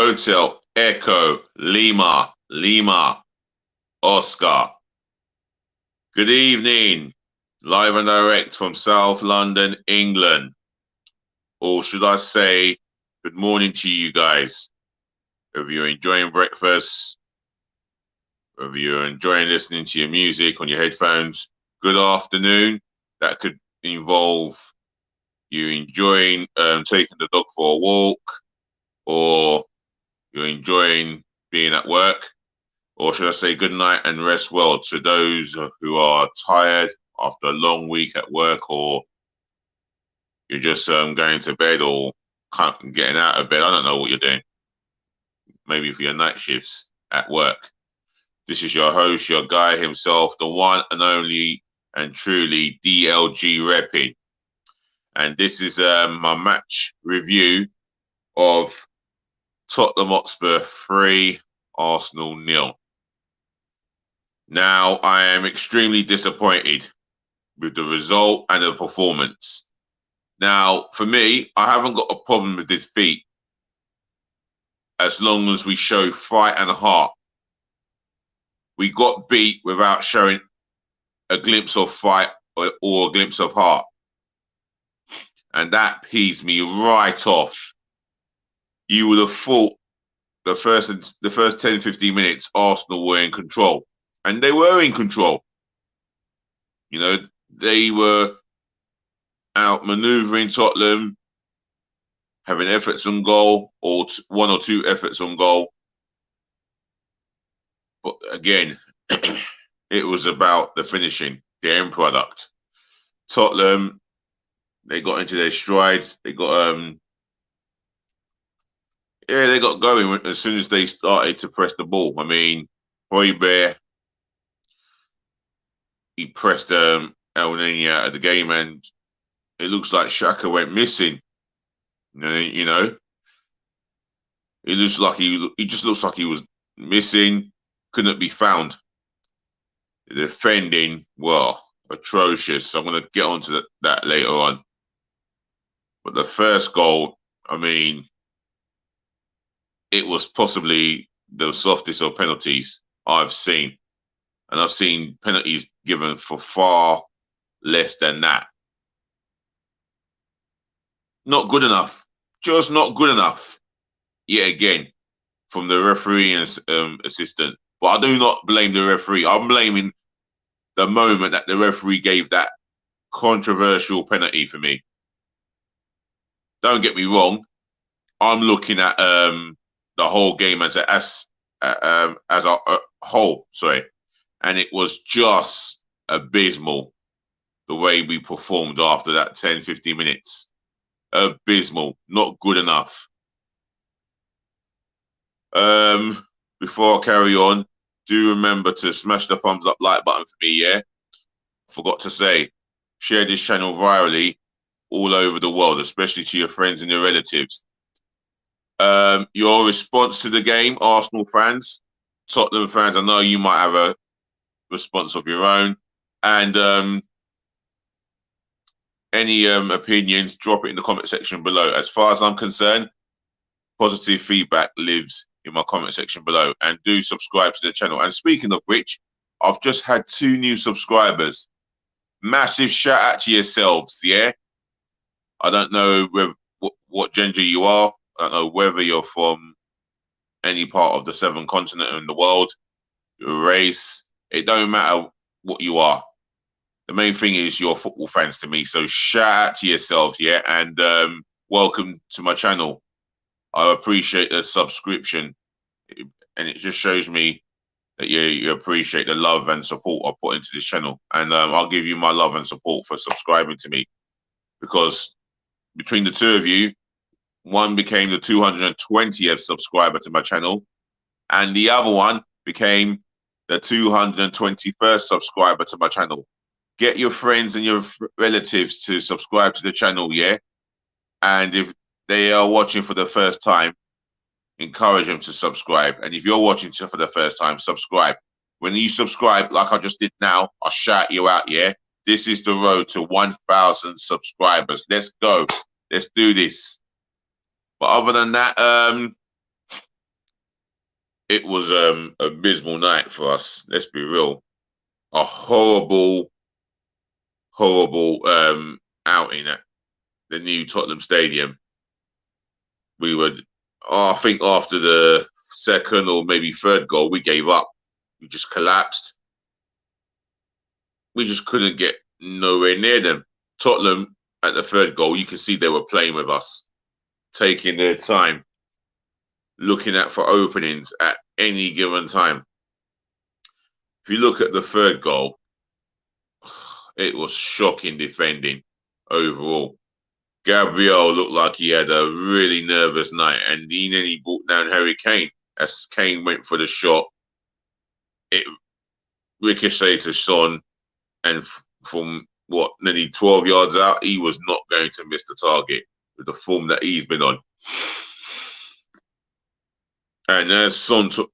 Hotel Echo Lima, Oscar. Good evening, live and direct from South London, England. Or should I say, good morning to you guys. Whether you're enjoying breakfast, whether you're enjoying listening to your music on your headphones, good afternoon. That could involve you enjoying taking the dog for a walk, or you're enjoying being at work, or should I say good night and rest well to those who are tired after a long week at work, or you're just going to bed or getting out of bed. I don't know what you're doing. Maybe for your night shifts at work. This is your host, your guy himself, the one and only and truly DLG Repping. And this is my match review of Tottenham Hotspur 3, Arsenal 0. Now, I am extremely disappointed with the result and the performance. Now, for me, I haven't got a problem with defeat as long as we show fight and heart. We got beat without showing a glimpse of fight or a glimpse of heart. And that pees me right off. You would have thought the first 10, 15 minutes, Arsenal were in control. And they were in control. You know, they were outmaneuvering Tottenham, having efforts on goal, or one or two efforts on goal. But again, it was about the finishing, the end product. Tottenham, they got into their strides. They got they got going as soon as they started to press the ball. I mean, Højbjerg, he pressed El Nini out of the game, and it looks like Xhaka went missing. You know, it looks like he just looks like he was missing, couldn't be found. The defending, well, atrocious. I'm going to get onto that later on. But the first goal, I mean, it was possibly the softest of penalties I've seen. And I've seen penalties given for far less than that. Not good enough. Just not good enough. Yet again, from the referee and assistant. But I do not blame the referee. I'm blaming the moment that the referee gave that controversial penalty for me. Don't get me wrong. I'm looking at the whole game as a whole, sorry. And it was just abysmal the way we performed after that 10, 15 minutes. Abysmal, not good enough. Before I carry on, do remember to smash the thumbs up like button for me, yeah? Forgot to say, share this channel virally all over the world, especially to your friends and your relatives. Your response to the game, Arsenal fans, Tottenham fans, I know you might have a response of your own, and any opinions, drop it in the comment section below. As far as I'm concerned, positive feedback lives in my comment section below, and do subscribe to the channel. And speaking of which, I've just had 2 new subscribers. Massive shout out to yourselves, yeah? I don't know what gender you are. I don't know whether you're from any part of the 7 continents in the world, your race. It don't matter what you are. The main thing is you're football fans to me. So shout out to yourselves, yeah? And welcome to my channel. I appreciate the subscription. And it just shows me that you appreciate the love and support I put into this channel. And I'll give you my love and support for subscribing to me. Because between the 2 of you, one became the 220th subscriber to my channel, and the other one became the 221st subscriber to my channel. Get your friends and your relatives to subscribe to the channel, yeah? And if they are watching for the first time, encourage them to subscribe. And if you're watching for the first time, subscribe. When you subscribe, like I just did now, I'll shout you out, yeah? This is the road to 1,000 subscribers. Let's go. Let's do this. But other than that, It was abysmal night for us. Let's be real. A horrible, horrible outing at the new Tottenham Stadium. We were, I think, after the second or maybe third goal, we gave up. We just collapsed. We just couldn't get nowhere near them. Tottenham at the third goal, you could see they were playing with us, taking their time, looking out for openings at any given time. If you look at the third goal, it was shocking defending overall. Gabriel looked like he had a really nervous night, and he nearly brought down Harry Kane. As Kane went for the shot, it ricocheted to Son, and from nearly 12 yards out, he was not going to miss the target with the form that he's been on. And as Son took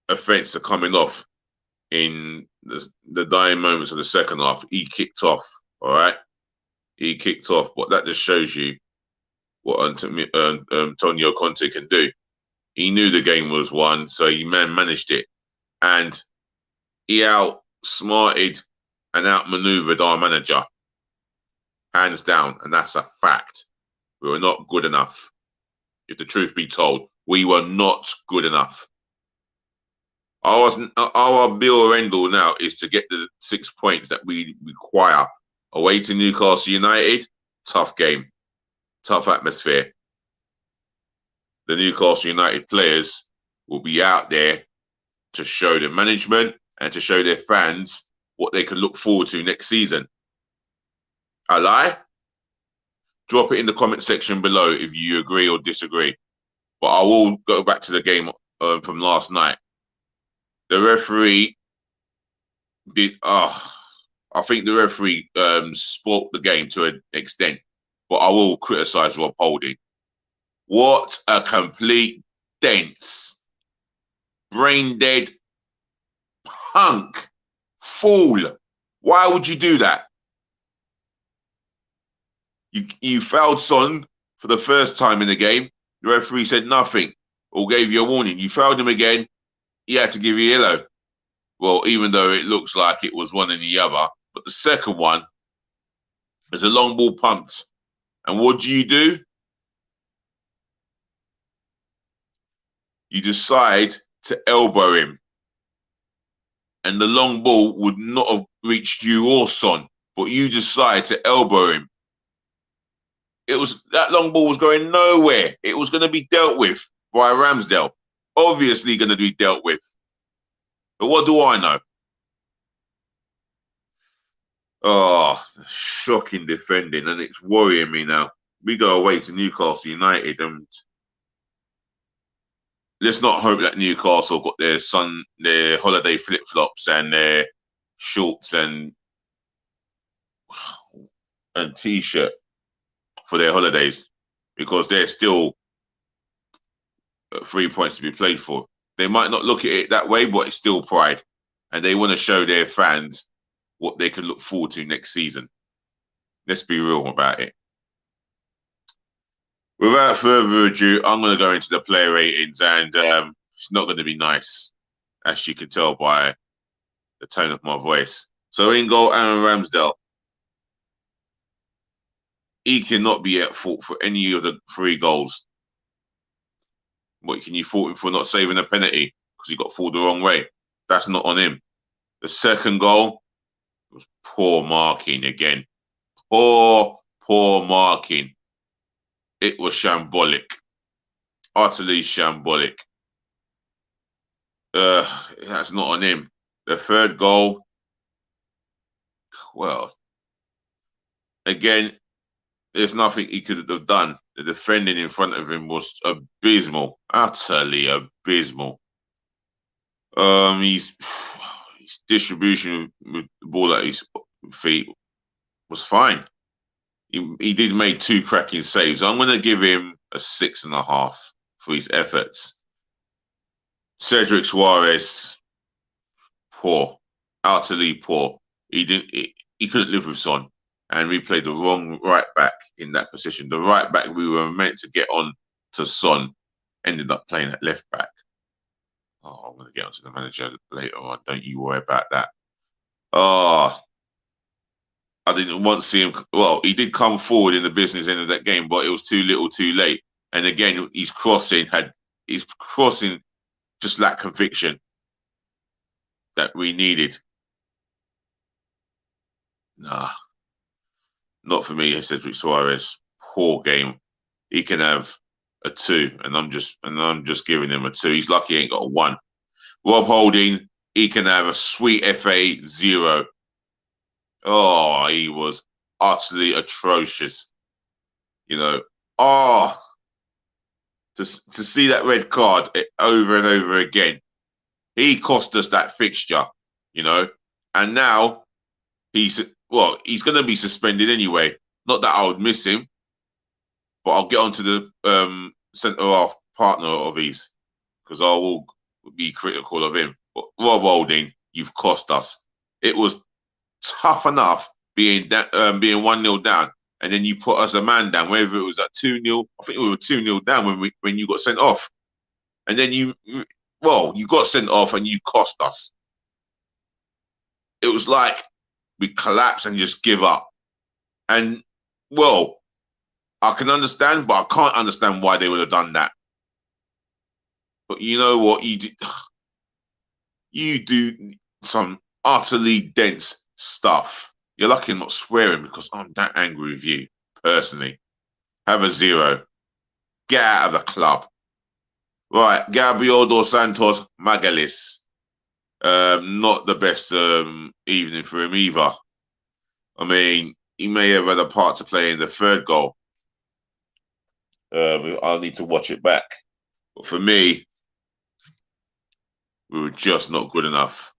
offence to coming off in the dying moments of the second half, he kicked off. All right, he kicked off, but that just shows you what Antonio Conte can do. He knew the game was won, so he managed it, and he outsmarted and outmaneuvered our manager, hands down, and that's a fact. We were not good enough. If the truth be told, we were not good enough. Our be or end all now is to get the 6 points that we require. Away to Newcastle United, tough game, tough atmosphere. The Newcastle United players will be out there to show the management and to show their fans what they can look forward to next season. I lie? Drop it in the comment section below if you agree or disagree. But I will go back to the game from last night. The referee did. I think the referee spoilt the game to an extent, but I will criticise Rob Holding. What a complete dense, brain dead punk fool! Why would you do that? You fouled Son for the first time in the game. The referee said nothing or gave you a warning. You fouled him again. He had to give you a yellow. Well, even though it looks like it was one and the other, but the second one is a long ball pumped. And what do? You decide to elbow him. And the long ball would not have reached you or Son, but you decide to elbow him. That long ball was going nowhere. It was going to be dealt with by Ramsdale. Obviously going to be dealt with. But what do I know? Oh, shocking defending, and it's worrying me now. We go away to Newcastle United, and let's not hope that Newcastle got their holiday flip-flops and their shorts and T-shirt for their holidays, because they're still 3 points to be played for. They might not look at it that way, but it's still pride. And they want to show their fans what they can look forward to next season. Let's be real about it. Without further ado, I'm going to go into the player ratings, and it's not going to be nice, as you can tell by the tone of my voice. So in goal, Aaron Ramsdale. He cannot be at fault for any of the 3 goals. What can you fault him for not saving a penalty because he got fooled the wrong way? That's not on him. The second goal was poor marking again. Poor marking. It was shambolic. Utterly shambolic. That's not on him. The third goal, well, again, there's nothing he could have done. The defending in front of him was abysmal, utterly abysmal. His distribution with the ball at his feet was fine. He did make 2 cracking saves. I'm going to give him a 6.5 for his efforts. Cedric Suarez, poor, utterly poor. He couldn't live with Son. And we played the wrong right back in that position. The right back we were meant to get on to Son, ended up playing at left back. Oh, I'm going to get onto the manager later on. Don't you worry about that. Oh, I didn't want to see him. Well, he did come forward in the business end of that game, but it was too little, too late. And again, his crossing just lacked conviction that we needed. Nah, not for me, Cedric Suarez. Poor game. He can have a 2, and I'm just giving him a 2. He's lucky he ain't got a 1. Rob Holding, he can have a sweet FA 0. Oh, he was utterly atrocious. You know, oh, to see that red card over and over again. He cost us that fixture, you know, and now he's going to be suspended anyway. Not that I would miss him, but I'll get onto the centre half partner of his because I will be critical of him. But Rob Holding, you've cost us. It was tough enough being 1-0 down, and then you put us a man down, whether it was at 2-0. I think we were 2-0 down when you got sent off, and then you got sent off and you cost us. It was like we collapse and just give up. And well, I can understand, but I can't understand why they would have done that. But you know what? You do some utterly dense stuff. You're lucky I'm not swearing because I'm that angry with you, personally. Have a 0. Get out of the club. Right, Gabriel dos Santos Magalhães. Not the best evening for him either. I mean, he may have had a part to play in the 3rd goal. I'll need to watch it back. But for me, we were just not good enough.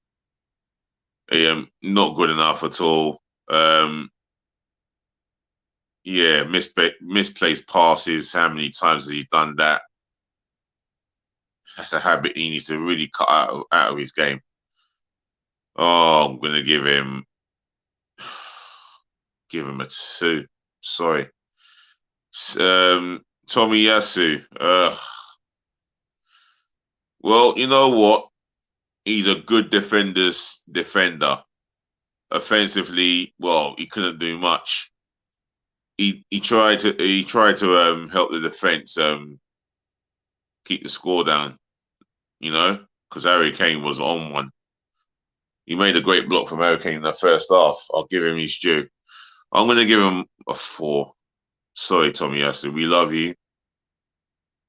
Not good enough at all. Misplaced passes. How many times has he done that? That's a habit he needs to really cut out of his game. Oh, I'm gonna give him a 2. Sorry. Tomiyasu. Well, you know what? He's a good defender. Offensively, well, he couldn't do much. He tried to help the defense keep the score down, you know, because Harry Kane was on one. He made a great block from Harry Kane in the first half. I'll give him his due. I'm going to give him a 4. Sorry, Tomiyasu, we love you.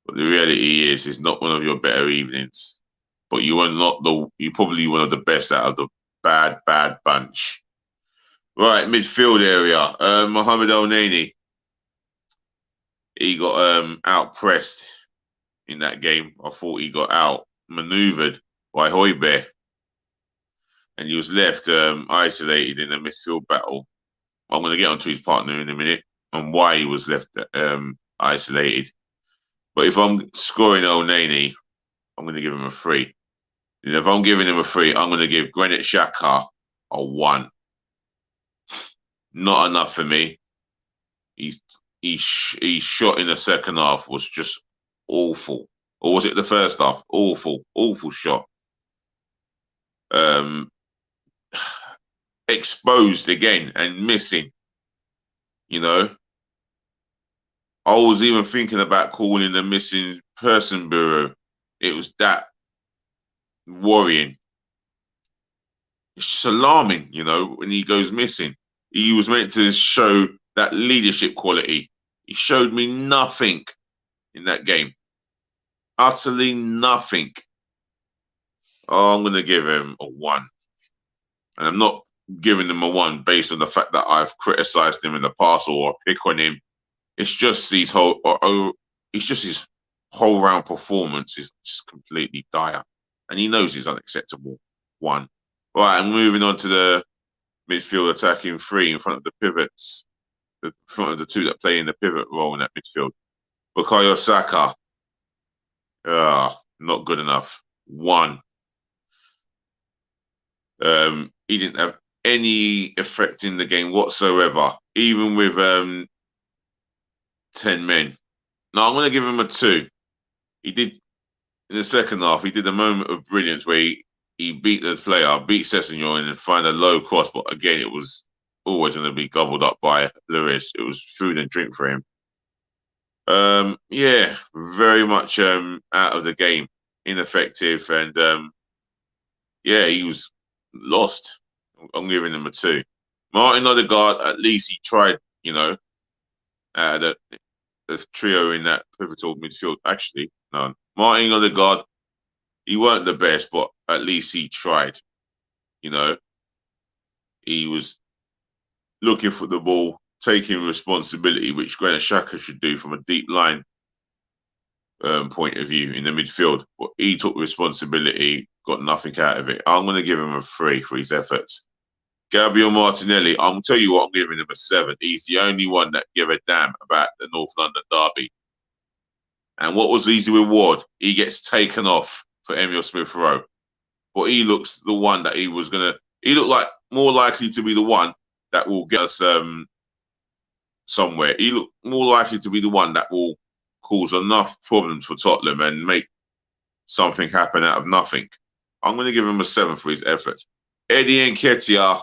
But the reality is, it's not one of your better evenings. But you're probably one of the best out of the bad bunch. Right, midfield area. Mohamed El-Neni. He got out-pressed in that game. I thought he got out-maneuvered by Højbjerg. And he was left isolated in the midfield battle. I'm going to get onto his partner in a minute and why he was left isolated. But if I'm scoring El-Neni, I'm going to give him a 3. And if I'm giving him a 3, I'm going to give Granit Xhaka a 1. Not enough for me. His shot in the second half was just awful. Or was it the first half? Awful shot. Exposed again and missing. You know, I was even thinking about calling the missing person bureau. It was that worrying. It's just alarming, you know, when he goes missing. He was meant to show that leadership quality. He showed me nothing in that game. Utterly nothing. Oh, I'm going to give him a 1. And I'm not giving him a 1 based on the fact that I've criticised him in the past or pick on him. It's just his whole round performance is just completely dire. And he knows he's unacceptable. 1. Right, and moving on to the midfield attacking 3 in front of the pivots. In front of the 2 that play in the pivot role in that midfield. Bukayo Saka. Not good enough. 1. He didn't have any effect in the game whatsoever, even with 10 men. No, I'm going to give him a 2. He did in the second half. He did a moment of brilliance where he beat the player, beat Sessegnon, and find a low cross. But again, it was always going to be gobbled up by Lewis. It was food and drink for him. Yeah, very much out of the game, ineffective, and yeah, he was lost. I'm giving him a 2. Martin Odegaard, at least he tried, the trio in that pivotal midfield. Actually, no, Martin Odegaard, he weren't the best, but at least he tried. You know, he was looking for the ball, taking responsibility, which Granit Xhaka should do from a deep line point of view in the midfield. But he took responsibility, got nothing out of it. I'm going to give him a 3 for his efforts. Gabriel Martinelli, I'm tell you what, I'm giving him a 7. He's the only one that gave a damn about the North London derby. And what was his reward? He gets taken off for Emile Smith Rowe. But he looks the one that he looked like more likely to be the one that will get us somewhere. He looked more likely to be the one that will cause enough problems for Tottenham and make something happen out of nothing. I'm going to give him a 7 for his effort. Eddie Nketiah,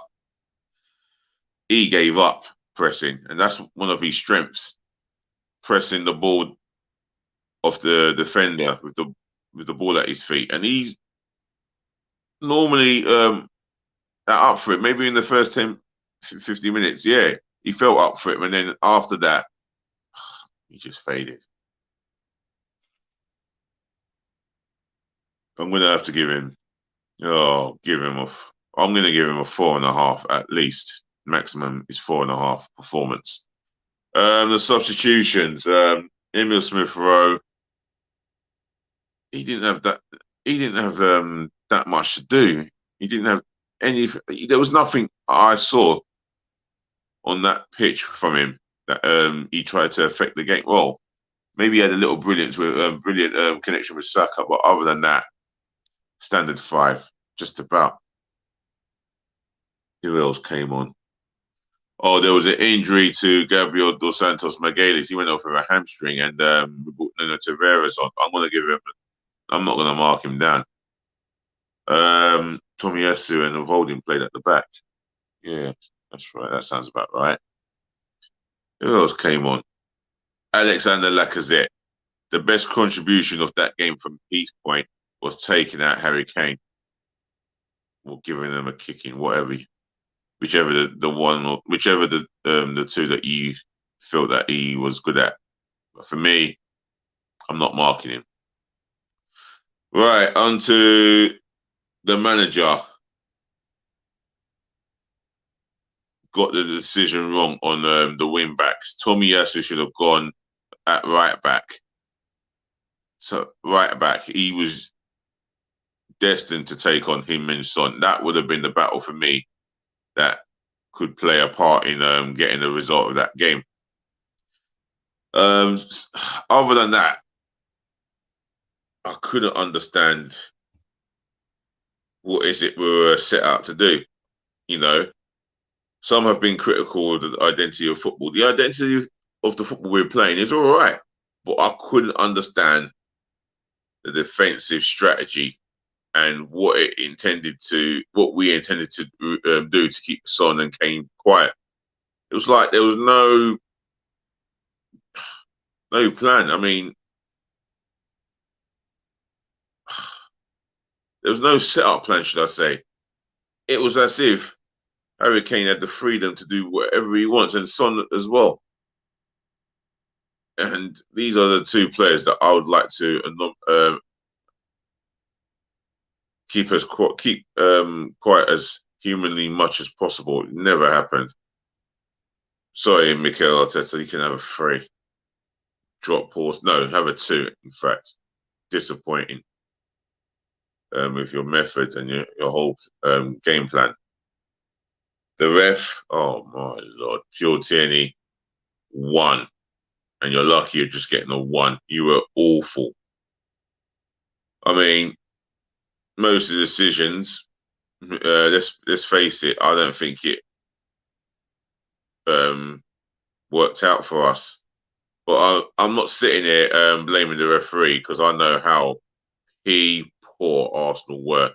he gave up pressing, and that's one of his strengths, pressing the ball off the defender with the ball at his feet. And he's normally up for it. Maybe in the first 10, 15 minutes, yeah, he felt up for it. And then after that, he just faded. I'm going to have to give him I'm going to give him a 4.5 at least. Maximum is 4.5 performance. The substitutions, Emile Smith Rowe, he didn't have that much to do. He didn't have any. There was nothing I saw on that pitch from him that he tried to affect the game. Well, maybe he had a little brilliant connection with Saka, but other than that, standard 5, just about. Who else came on? Oh, there was an injury to Gabriel Dos Santos Magalhaes. He went off with a hamstring, and we brought Nuno Tavares on. I'm not going to mark him down. Tomiyasu and Holding played at the back. Yeah, that's right. That sounds about right. Who else came on? Alexander Lacazette. The best contribution of that game from his point was taking out Harry Kane, or giving him a kicking, whichever the two that you felt that he was good at. But for me, I'm not marking him. Right, on to the manager. Got the decision wrong on the wing backs. Tomiyasu should have gone at right back. So right back, he was destined to take on him and Son. That would have been the battle for me that could play a part in getting the result of that game. Other than that, I couldn't understand what is it we were set out to do. Some have been critical of the identity of football. The identity of the football we're playing is all right, but I couldn't understand the defensive strategy and what we intended to do to keep Son and Kane quiet. It was like there was no plan. I mean, there was no setup plan, should I say. It was as if Harry Kane had the freedom to do whatever he wants, and Son as well. And these are the two players that I would like to keep quiet as humanly much as possible. It never happened. Sorry, Mikel Arteta, you can have a 3. Drop pause. No, have a 2, in fact. Disappointing with your methods and your whole game plan. The ref, oh my Lord, Pure Tierney, 1. And you're lucky you're just getting a 1. You were awful. I mean, most of the decisions, let's face it, I don't think it worked out for us. But I'm not sitting here blaming the referee because I know how poor Arsenal were,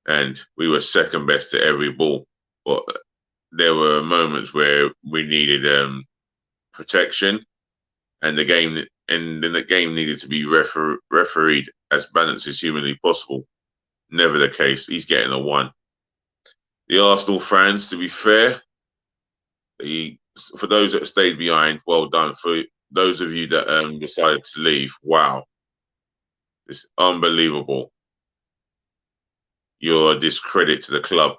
and we were second best to every ball. But there were moments where we needed protection, and then the game needed to be refereed as balanced as humanly possible. Never the case. He's getting a 1. The Arsenal fans, to be fair, for those that stayed behind, well done. For those of you that decided to leave, wow, it's unbelievable. You're a discredit to the club.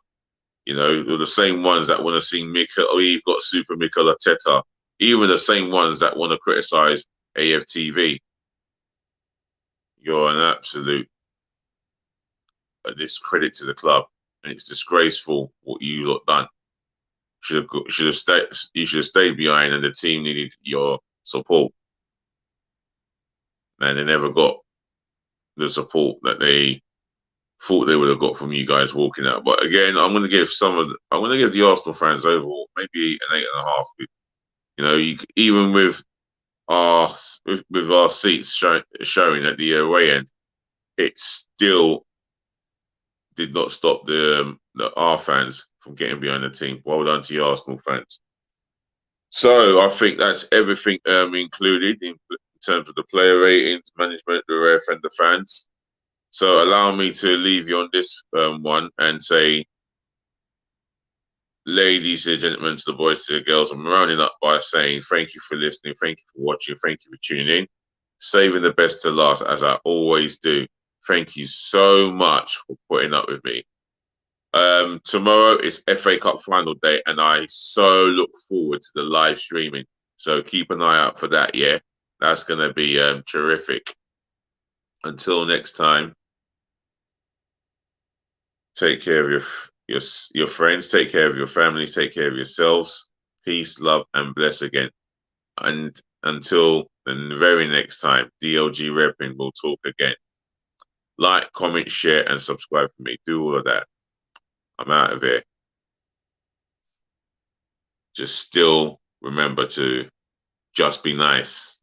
You know, you're the same ones that want to see Mikel. Oh, you've got Super Mikel Arteta. Even the same ones that want to criticize AFTV. You're an absolute discredit to the club, and it's disgraceful what you lot done. Should have stayed. You should have stayed behind, and the team needed your support. And they never got the support that they thought they would have got from you guys walking out. But again, I'm going to give the Arsenal fans overall maybe an 8.5. You know, even with our seats showing at the away end, it still did not stop our fans from getting behind the team. Well done to the Arsenal fans. So I think that's everything included in terms of the player ratings, management, the ref, and the fans. So allow me to leave you on this one and say, ladies and gentlemen, to the boys, to the girls, I'm rounding up by saying thank you for listening, thank you for watching, thank you for tuning in. Saving the best to last, as I always do. Thank you so much for putting up with me. Tomorrow is FA Cup final day, and I so look forward to the live streaming. So keep an eye out for that. Yeah, that's going to be terrific. Until next time, take care of your friends, take care of your families, take care of yourselves. Peace, love, and bless again. And until the very next time, DLG Repping will talk again. Like, comment, share, and subscribe for me. Do all of that. I'm out of here. Just still remember to just be nice.